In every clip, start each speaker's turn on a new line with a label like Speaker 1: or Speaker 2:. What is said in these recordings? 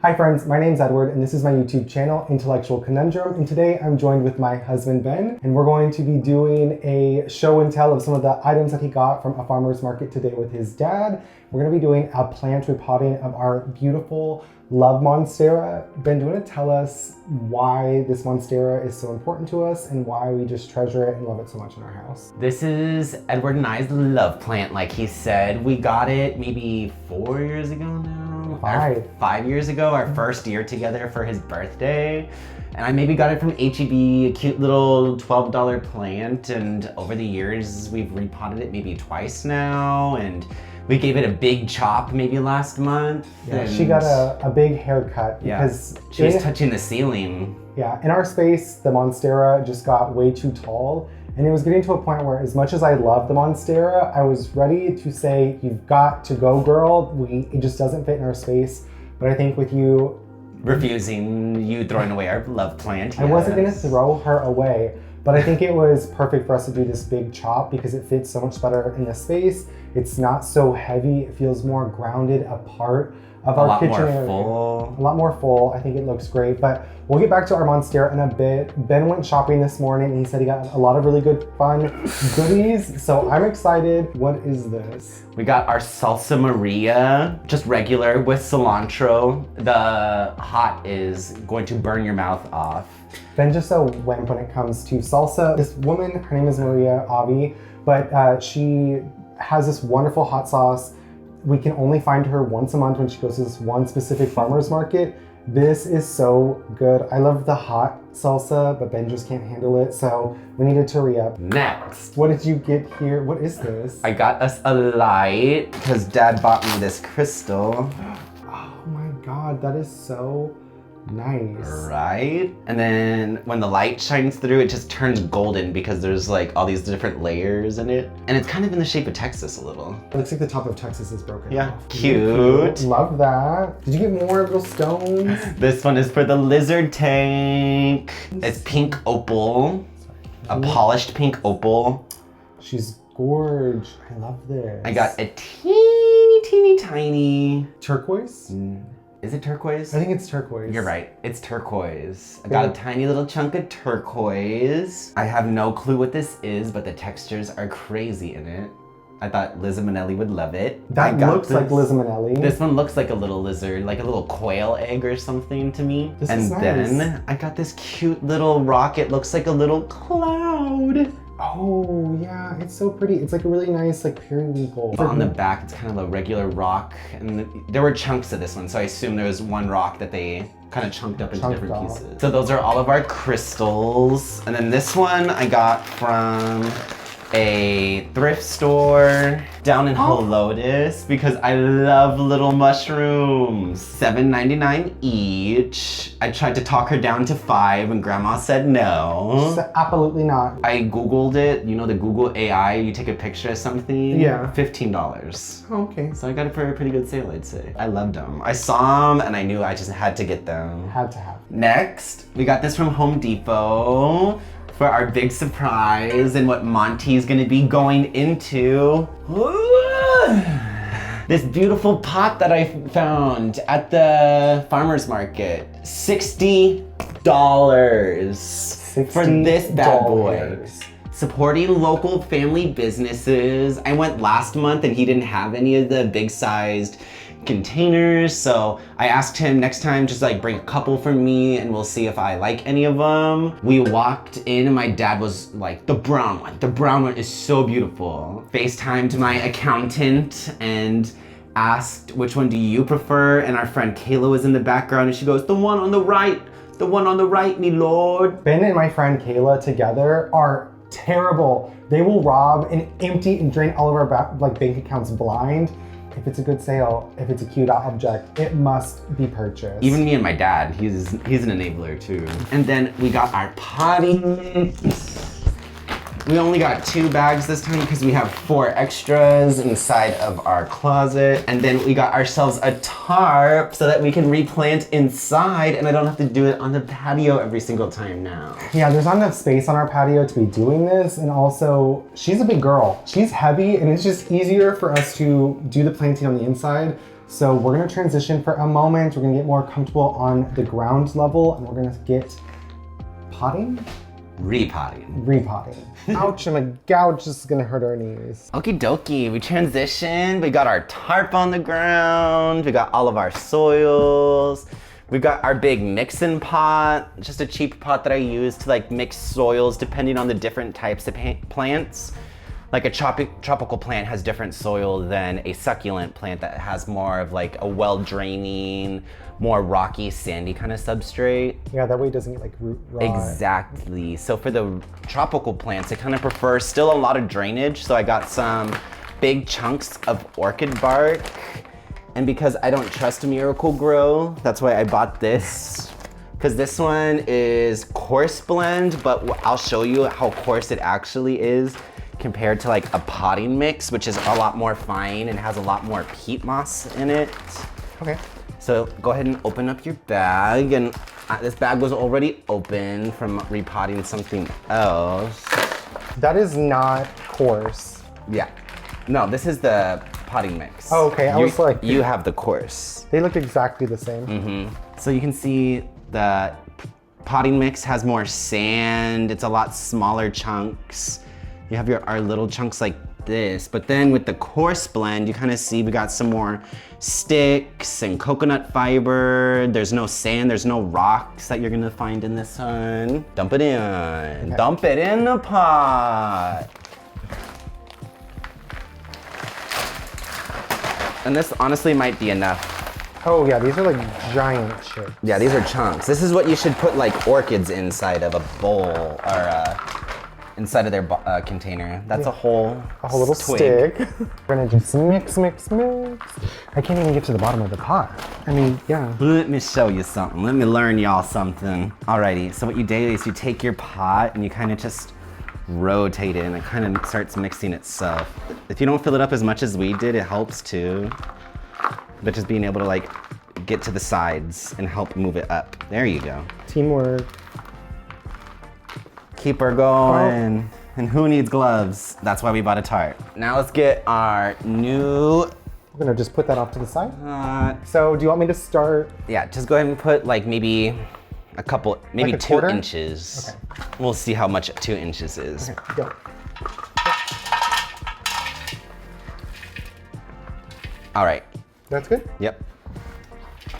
Speaker 1: Hi friends, my name's Edward and this is my YouTube channel, Intellectual Conundrum, and today I'm joined with my husband Ben, and we're going to be doing a show and tell of some of the items that he got from a farmer's market today with his dad. We're going to be doing a plant repotting of our beautiful love Monstera. Ben, do you want to tell us why this Monstera is so important to us and why we just treasure it and love it so much in our house?
Speaker 2: This is Edward and I's love plant, like he said. We got it maybe 4 years ago now. 5 years ago, our first year together for his birthday. And I maybe got it from H-E-B, a cute little $12 plant. And over the years, we've repotted it maybe twice now. And we gave it a big chop maybe last month.
Speaker 1: Yeah, she got a big haircut because
Speaker 2: she was touching the ceiling.
Speaker 1: Yeah, in our space, the Monstera just got way too tall. And it was getting to a point where, as much as I love the Monstera, I was ready to say, you've got to go, girl. It just doesn't fit in our space. But I think with you
Speaker 2: refusing, you throwing away our love plant.
Speaker 1: I wasn't gonna throw her away, but I think it was perfect for us to do this big chop because it fits so much better in the space. It's not so heavy. It feels more grounded, a part of our kitchen area. A lot more full. I think it looks great, but we'll get back to our Monstera in a bit. Ben went shopping this morning and he said he got a lot of really good fun goodies, so I'm excited. What is this?
Speaker 2: We got our salsa Maria, just regular with cilantro. The hot is going to burn your mouth off.
Speaker 1: Ben just so when it comes to salsa, this woman, her name is Maria Avi, but she has this wonderful hot sauce. We can only find her once a month when she goes to this one specific farmer's market. This is so good. I love the hot salsa, but Ben just can't handle it, so we needed to re-up.
Speaker 2: Next.
Speaker 1: What did you get here? What is this?
Speaker 2: I got us a light because Dad bought me this crystal.
Speaker 1: Oh my God, that is so nice.
Speaker 2: Right? And then when the light shines through, it just turns golden because there's like all these different layers in it. And it's kind of in the shape of Texas a little.
Speaker 1: It looks like the top of Texas is broken off.
Speaker 2: Cute.
Speaker 1: Love that. Did you get more little stones?
Speaker 2: This one is for the lizard tank. It's pink opal. A polished pink opal.
Speaker 1: She's gorgeous. I love this.
Speaker 2: I got a teeny tiny
Speaker 1: turquoise.
Speaker 2: Is it turquoise?
Speaker 1: I think it's turquoise.
Speaker 2: You're right, it's turquoise. I got a tiny little chunk of turquoise. I have no clue what this is, but the textures are crazy in it. I thought Liza Minnelli would love it.
Speaker 1: That looks like Liza Minnelli.
Speaker 2: This one looks like a little lizard, like a little quail egg or something to me.
Speaker 1: This is nice.
Speaker 2: Then I got this cute little rock. It looks like a little cloud.
Speaker 1: Oh yeah, it's so pretty. It's like a really nice like periwinkle.
Speaker 2: On the back, it's kind of a regular rock, and there were chunks of this one, so I assume there was one rock that they kind of chunked up into different pieces. So those are all of our crystals. And then this one I got from a thrift store down in Helotes because I love little mushrooms. $7.99 each. I tried to talk her down to $5 and Grandma said no.
Speaker 1: She said absolutely not.
Speaker 2: I Googled it, you know the Google AI, you take a picture of something?
Speaker 1: Yeah.
Speaker 2: $15.
Speaker 1: Oh, okay.
Speaker 2: So I got it for a pretty good sale, I'd say. I loved them. I saw them and I knew I just had to get them.
Speaker 1: Had to have. Next,
Speaker 2: we got this from Home Depot for our big surprise and what Monty's gonna be going into. This beautiful pot that I found at the farmer's market. $60 for this bad boy. Supporting local family businesses. I went last month and he didn't have any of the big sized containers, so I asked him next time just like bring a couple for me and we'll see if I like any of them. We walked in and my dad was like, the brown one is so beautiful. FaceTimed my accountant and asked, which one do you prefer? And our friend Kayla was in the background and she goes, the one on the right, me lord.
Speaker 1: Ben and my friend Kayla together are terrible. They will rob and empty and drain all of our bank accounts blind. If it's a good sale, if it's a cute object, it must be purchased.
Speaker 2: Even me and my dad, he's an enabler too. And then we got our potting. We only got 2 bags this time because we have 4 extras inside of our closet. And then we got ourselves a tarp so that we can replant inside and I don't have to do it on the patio every single time now.
Speaker 1: Yeah, there's not enough space on our patio to be doing this. And also, she's a big girl. She's heavy and it's just easier for us to do the planting on the inside. So we're gonna transition for a moment. We're gonna get more comfortable on the ground level and we're gonna get potting? Repotting. Ouch, and a gouge is gonna hurt our knees.
Speaker 2: Okie dokie, we transitioned. We got our tarp on the ground. We got all of our soils. We got our big mixing pot, just a cheap pot that I use to like mix soils depending on the different types of plants. Like a tropical plant has different soil than a succulent plant that has more of like a well-draining, more rocky, sandy kind of substrate.
Speaker 1: Yeah, that way it doesn't get like root rot.
Speaker 2: Exactly. So for the tropical plants, I kind of prefer still a lot of drainage. So I got some big chunks of orchid bark. And because I don't trust Miracle Grow, that's why I bought this. Because this one is coarse blend, but I'll show you how coarse it actually is compared to like a potting mix, which is a lot more fine and has a lot more peat moss in it.
Speaker 1: Okay.
Speaker 2: So go ahead and open up your bag. And this bag was already open from repotting something else.
Speaker 1: That is not coarse.
Speaker 2: Yeah. No, this is the potting mix.
Speaker 1: Oh, okay. I was like,
Speaker 2: you have the coarse.
Speaker 1: They look exactly the same.
Speaker 2: Mm-hmm. So you can see the potting mix has more sand. It's a lot smaller chunks. You have our little chunks like this, but then with the coarse blend, you kind of see we got some more sticks and coconut fiber. There's no sand, there's no rocks that you're gonna find in this one. Dump it in. Okay. Dump it in the pot. And this honestly might be enough.
Speaker 1: Oh yeah, these are like giant chips.
Speaker 2: Yeah, these are chunks. This is what you should put like orchids inside of a bowl or inside of their container. That's a whole
Speaker 1: little
Speaker 2: twig.
Speaker 1: stick. We're gonna just mix. I can't even get to the bottom of the pot. I mean, yeah.
Speaker 2: Let me show you something. Let me learn y'all something. Alrighty, so what you do is you take your pot and you kind of just rotate it and it kind of starts mixing itself. If you don't fill it up as much as we did, it helps too. But just being able to like get to the sides and help move it up. There you go.
Speaker 1: Teamwork.
Speaker 2: Keep her going. Oh. And who needs gloves? That's why we bought a tarp. Now let's get our new...
Speaker 1: We're gonna just put that off to the side. So do you want me to start?
Speaker 2: Yeah, just go ahead and put like maybe a couple, maybe
Speaker 1: like
Speaker 2: 2 inches. Okay. We'll see how much 2 inches is.
Speaker 1: Okay, go.
Speaker 2: All right.
Speaker 1: That's good?
Speaker 2: Yep.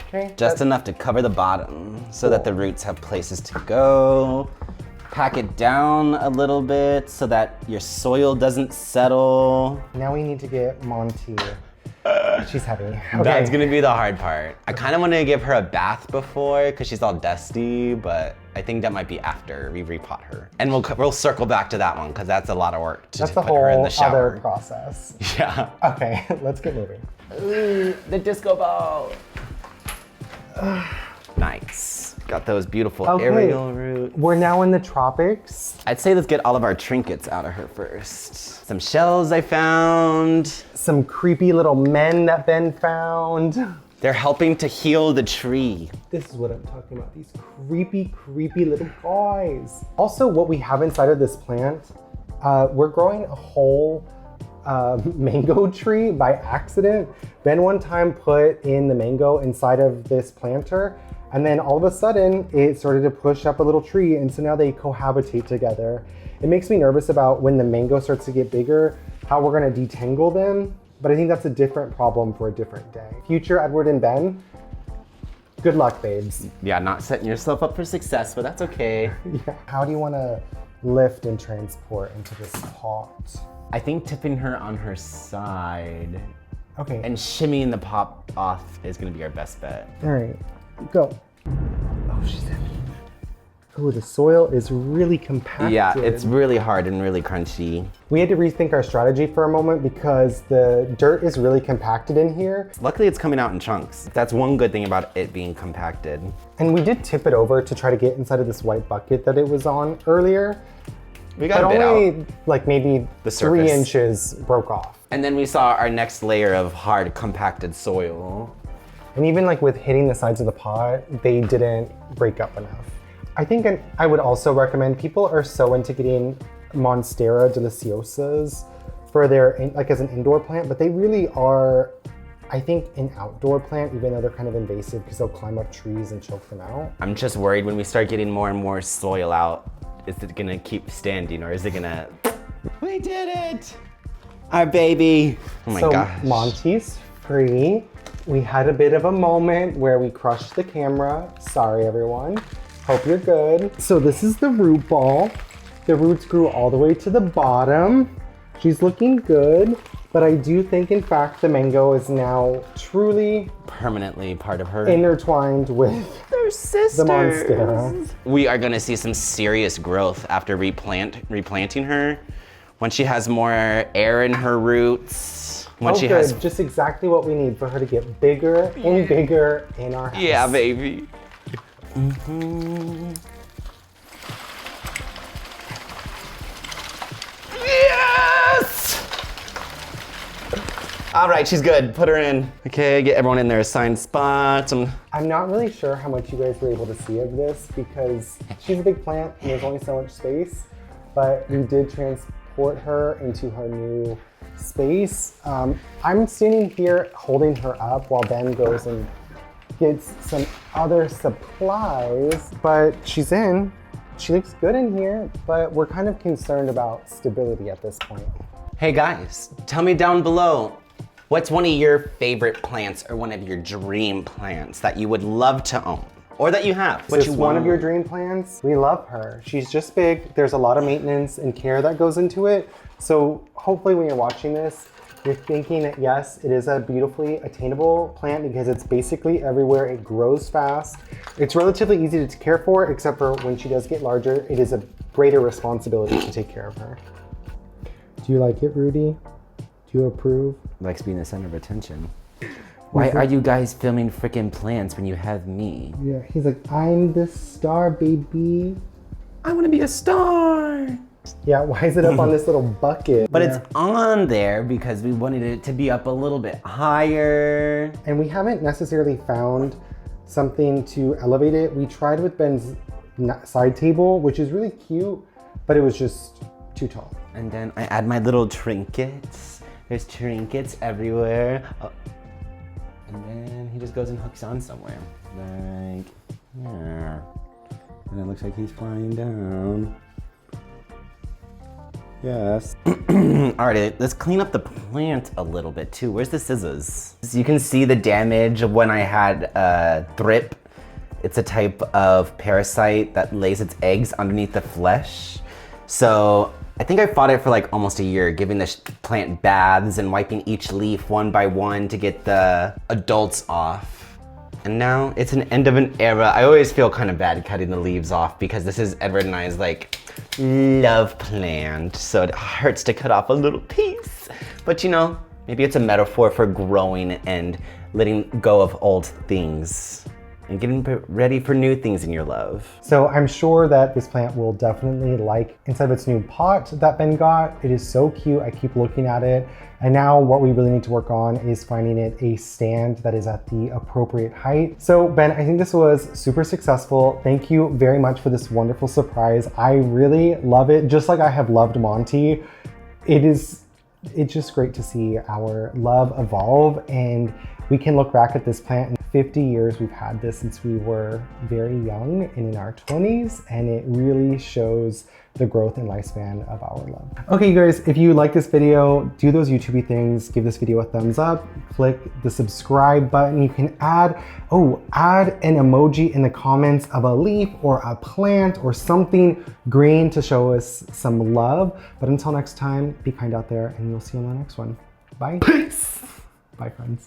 Speaker 1: Okay.
Speaker 2: Just enough to cover the bottom so that the roots have places to go. Pack it down a little bit so that your soil doesn't settle.
Speaker 1: Now we need to get Monty. She's heavy. Okay.
Speaker 2: That's gonna be the hard part. I kind of want to give her a bath before because she's all dusty, but I think that might be after we repot her. And we'll circle back to that one because that's a lot of work to put her in the shower.
Speaker 1: That's a whole other process.
Speaker 2: Yeah.
Speaker 1: Okay, let's get moving.
Speaker 2: Ooh, the disco ball. Nice. Got those beautiful aerial roots.
Speaker 1: We're now in the tropics.
Speaker 2: I'd say let's get all of our trinkets out of her first. Some shells I found.
Speaker 1: Some creepy little men that Ben found.
Speaker 2: They're helping to heal the tree.
Speaker 1: This is what I'm talking about, these creepy little guys. Also, what we have inside of this plant, we're growing a whole mango tree by accident. Ben one time put in the mango inside of this planter, and then all of a sudden it started to push up a little tree, and so now they cohabitate together. It makes me nervous about when the mango starts to get bigger, how we're gonna detangle them, but I think that's a different problem for a different day. Future Edward and Ben, good luck, babes.
Speaker 2: Yeah, not setting yourself up for success, but that's okay.
Speaker 1: Yeah. How do you wanna lift and transport into this pot?
Speaker 2: I think tipping her on her side.
Speaker 1: Okay.
Speaker 2: And shimmying the pot off is gonna be our best bet.
Speaker 1: All right, go. Oh, she's heavy. Oh, the soil is really compacted.
Speaker 2: Yeah, it's really hard and really crunchy.
Speaker 1: We had to rethink our strategy for a moment because the dirt is really compacted in here.
Speaker 2: Luckily, it's coming out in chunks. That's one good thing about it being compacted.
Speaker 1: And we did tip it over to try to get inside of this white bucket that it was on earlier.
Speaker 2: We got
Speaker 1: but
Speaker 2: a bit
Speaker 1: only
Speaker 2: out.
Speaker 1: Like maybe
Speaker 2: The
Speaker 1: 3
Speaker 2: surface.
Speaker 1: inches broke off.
Speaker 2: And then we saw our next layer of hard compacted soil.
Speaker 1: And even like with hitting the sides of the pot, they didn't break up enough. I think I would also recommend, people are so into getting Monstera Deliciosas for their, like as an indoor plant, but they really are I think an outdoor plant, even though they're kind of invasive because they'll climb up trees and choke them out.
Speaker 2: I'm just worried when we start getting more and more soil out, is it gonna keep standing or is it gonna... We did it! Our baby. Oh my gosh.
Speaker 1: So Monty's free. We had a bit of a moment where we crushed the camera. Sorry, everyone. Hope you're good. So this is the root ball. The roots grew all the way to the bottom. She's looking good, but I do think, in fact, the mango is now truly
Speaker 2: permanently part of her.
Speaker 1: Intertwined with
Speaker 2: their sisters.
Speaker 1: The Monstera.
Speaker 2: We are gonna see some serious growth after replanting her. Once she has more air in her roots. Once she has
Speaker 1: just exactly what we need for her to get bigger and bigger in our house.
Speaker 2: Yeah, baby. Mm-hmm. Yes! All right, she's good. Put her in. Okay, get everyone in their assigned spots.
Speaker 1: I'm not really sure how much you guys were able to see of this because she's a big plant and there's only so much space, but we did transport her into her new space. I'm standing here holding her up while Ben goes and gets some other supplies, but she's in. She looks good in here, but we're kind of concerned about stability at this point.
Speaker 2: Hey guys, tell me down below, what's one of your favorite plants or one of your dream plants that you would love to own? Or that you have?
Speaker 1: Is this one of your dream plants? We love her. She's just big. There's a lot of maintenance and care that goes into it. So hopefully when you're watching this, you're thinking that yes, it is a beautifully attainable plant because it's basically everywhere. It grows fast. It's relatively easy to care for, except for when she does get larger, it is a greater responsibility to take care of her. Do you like it, Rudy? Do you approve?
Speaker 2: Likes being the center of attention. Why are you guys filming freaking plants when you have me?
Speaker 1: Yeah, he's like, I'm the star, baby.
Speaker 2: I want to be a star.
Speaker 1: Yeah, why is it up on this little bucket?
Speaker 2: But it's on there because we wanted it to be up a little bit higher.
Speaker 1: And we haven't necessarily found something to elevate it. We tried with Ben's side table, which is really cute, but it was just too tall.
Speaker 2: And then I add my little trinkets. There's trinkets everywhere. Oh. And then he just goes and hooks on somewhere. Like, yeah. And it looks like he's flying down. Yes. All right, let's clean up the plant a little bit too. Where's the scissors? So you can see the damage of when I had thrip. It's a type of parasite that lays its eggs underneath the flesh. So I think I fought it for like almost a year, giving this plant baths and wiping each leaf one by one to get the adults off. And now it's an end of an era. I always feel kind of bad cutting the leaves off because this is Edward and I's like love plant. So it hurts to cut off a little piece. But you know, maybe it's a metaphor for growing and letting go of old things and getting ready for new things in your love.
Speaker 1: So I'm sure that this plant will definitely like inside of its new pot that Ben got. It is so cute. I keep looking at it. And now what we really need to work on is finding it a stand that is at the appropriate height. So Ben, I think this was super successful. Thank you very much for this wonderful surprise. I really love it. Just like I have loved Monty, it's just great to see our love evolve, and we can look back at this plant. In 50 years, we've had this since we were very young and in our 20s, and it really shows the growth and lifespan of our love. Okay, you guys, if you like this video, do those YouTubey things, give this video a thumbs up, click the subscribe button. You can add an emoji in the comments of a leaf or a plant or something green to show us some love. But until next time, be kind out there, and we'll see you on the next one. Bye.
Speaker 2: Peace.
Speaker 1: Bye, friends.